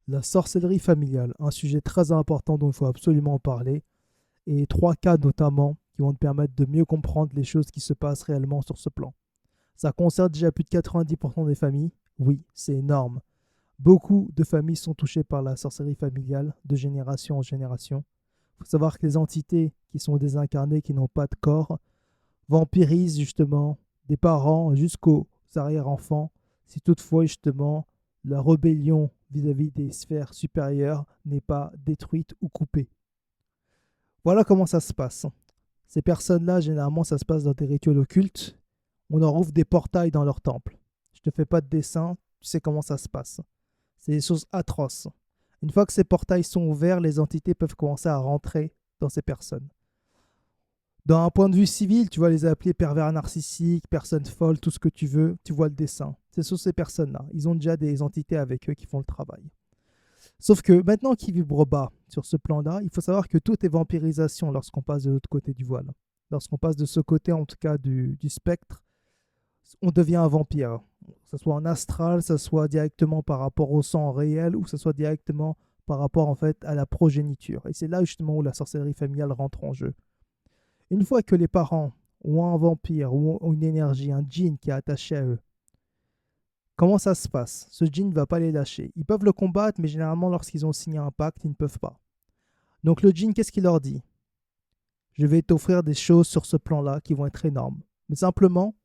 La sorcellerie familiale, un sujet très important dont il faut absolument parler, et trois cas notamment qui vont te permettre de mieux comprendre les choses qui se passent réellement sur ce plan. Ça concerne déjà plus de 90% des familles. Oui, c'est énorme. Beaucoup de familles sont touchées par la sorcellerie familiale de génération en génération. Il faut savoir que les entités qui sont désincarnées, qui n'ont pas de corps, vampirisent justement des parents jusqu'aux arrière-enfants, si toutefois justement la rébellion vis-à-vis des sphères supérieures n'est pas détruite ou coupée. Voilà comment ça se passe. Ces personnes-là, généralement, ça se passe dans des rituels occultes. On en rouvre des portails dans leur temple. Je te fais pas de dessin, tu sais comment ça se passe. C'est des choses atroces. Une fois que ces portails sont ouverts, les entités peuvent commencer à rentrer dans ces personnes. Dans un point de vue civil, tu vas les appeler pervers narcissiques, personnes folles, tout ce que tu veux, tu vois le dessin. C'est sur ces personnes-là. Ils ont déjà des entités avec eux qui font le travail. Sauf que maintenant qu'ils vibrent bas sur ce plan-là, il faut savoir que tout est vampirisation lorsqu'on passe de l'autre côté du voile. Lorsqu'on passe de ce côté, en tout cas, du spectre, on devient un vampire. Que ce soit en astral, que ce soit directement par rapport au sang réel, ou que ce soit directement par rapport en fait à la progéniture. Et c'est là justement où la sorcellerie familiale rentre en jeu. Une fois que les parents ont un vampire ou ont une énergie, un djinn qui est attaché à eux, comment ça se passe? Ce djinn ne va pas les lâcher. Ils peuvent le combattre, mais généralement, lorsqu'ils ont signé un pacte, ils ne peuvent pas. Donc le djinn, qu'est-ce qu'il leur dit? Je vais t'offrir des choses sur ce plan-là qui vont être énormes. Mais simplement,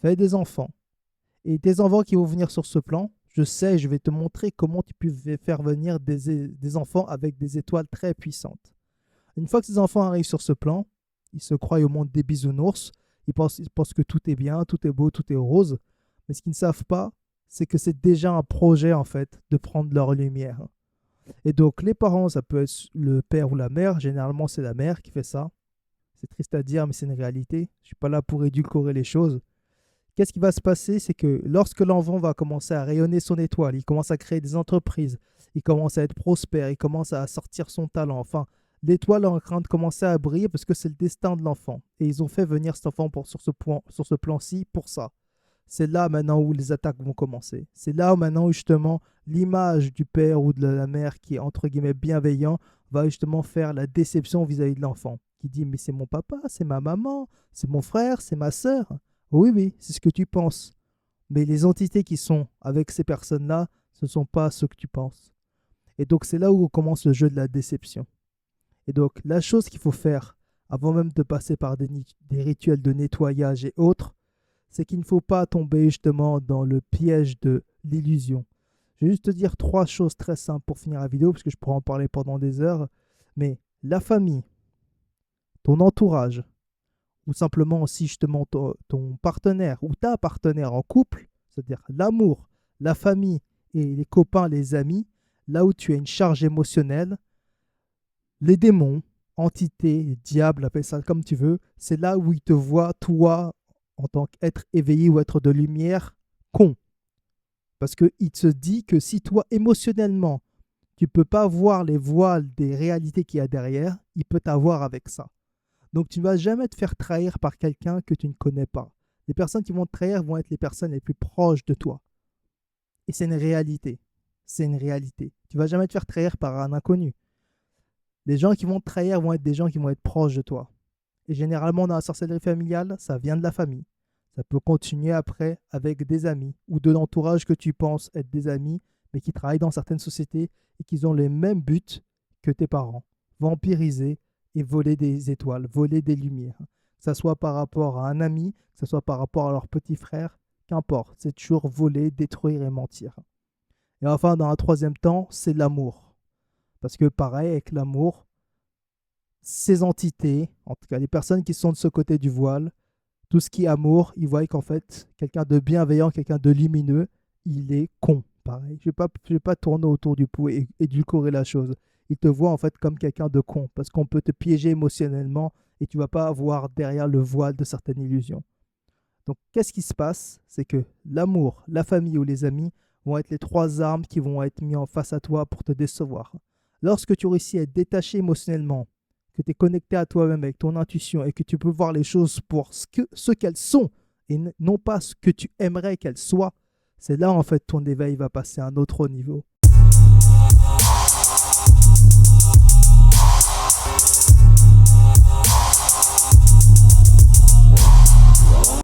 fais des enfants. Et tes enfants qui vont venir sur ce plan, je sais, je vais te montrer comment tu peux faire venir des enfants avec des étoiles très puissantes. Une fois que ces enfants arrivent sur ce plan, ils se croient au monde des bisounours, ils pensent que tout est bien, tout est beau, tout est rose. Mais ce qu'ils ne savent pas, c'est que c'est déjà un projet en fait de prendre leur lumière. Et donc les parents, ça peut être le père ou la mère, généralement c'est la mère qui fait ça. C'est triste à dire, mais c'est une réalité. Je ne suis pas là pour édulcorer les choses. Qu'est-ce qui va se passer? C'est que lorsque l'enfant va commencer à rayonner son étoile, il commence à créer des entreprises, il commence à être prospère, il commence à sortir son talent. Enfin, l'étoile est en train de commencer à briller parce que c'est le destin de l'enfant. Et ils ont fait venir cet enfant sur ce plan-ci pour ça. C'est là maintenant où les attaques vont commencer. C'est là maintenant où justement l'image du père ou de la mère qui est entre guillemets bienveillant va justement faire la déception vis-à-vis de l'enfant. Qui dit mais c'est mon papa, c'est ma maman, c'est mon frère, c'est ma sœur. Oui, oui, c'est ce que tu penses. Mais les entités qui sont avec ces personnes-là, ce ne sont pas ce que tu penses. Et donc c'est là où commence le jeu de la déception. Et donc la chose qu'il faut faire avant même de passer par des rituels de nettoyage et autres, c'est qu'il ne faut pas tomber justement dans le piège de l'illusion. Je vais juste te dire trois choses très simples pour finir la vidéo, parce que je pourrais en parler pendant des heures. Mais la famille, ton entourage, ou simplement aussi justement ton partenaire ou ta partenaire en couple, c'est-à-dire l'amour, la famille et les copains, les amis, là où tu as une charge émotionnelle, les démons, entités, diables, appelle ça comme tu veux, c'est là où ils te voient, toi, en tant qu'être éveillé ou être de lumière, con. Parce qu'il se dit que si toi, émotionnellement, tu ne peux pas voir les voiles des réalités qu'il y a derrière, il peut t'avoir avec ça. Donc tu ne vas jamais te faire trahir par quelqu'un que tu ne connais pas. Les personnes qui vont te trahir vont être les personnes les plus proches de toi. Et c'est une réalité. C'est une réalité. Tu ne vas jamais te faire trahir par un inconnu. Les gens qui vont te trahir vont être des gens qui vont être proches de toi. Et généralement, dans la sorcellerie familiale, ça vient de la famille. Ça peut continuer après avec des amis ou de l'entourage que tu penses être des amis, mais qui travaillent dans certaines sociétés et qui ont les mêmes buts que tes parents. Vampiriser et voler des étoiles, voler des lumières. Que ce soit par rapport à un ami, que ce soit par rapport à leur petit frère, qu'importe. C'est toujours voler, détruire et mentir. Et enfin, dans un troisième temps, c'est l'amour. Parce que pareil, avec l'amour, ces entités, en tout cas les personnes qui sont de ce côté du voile, tout ce qui est amour, ils voient qu'en fait, quelqu'un de bienveillant, quelqu'un de lumineux, il est con. Pareil, je vais pas tourner autour du pot et édulcorer la chose. Ils te voient en fait comme quelqu'un de con, parce qu'on peut te piéger émotionnellement et tu vas pas voir derrière le voile de certaines illusions. Donc, qu'est-ce qui se passe? C'est que l'amour, la famille ou les amis vont être les trois armes qui vont être mis en face à toi pour te décevoir. Lorsque tu réussis à être détaché émotionnellement, que tu es connecté à toi-même avec ton intuition et que tu peux voir les choses pour ce qu'elles sont et non pas ce que tu aimerais qu'elles soient, c'est là en fait ton éveil va passer à un autre niveau.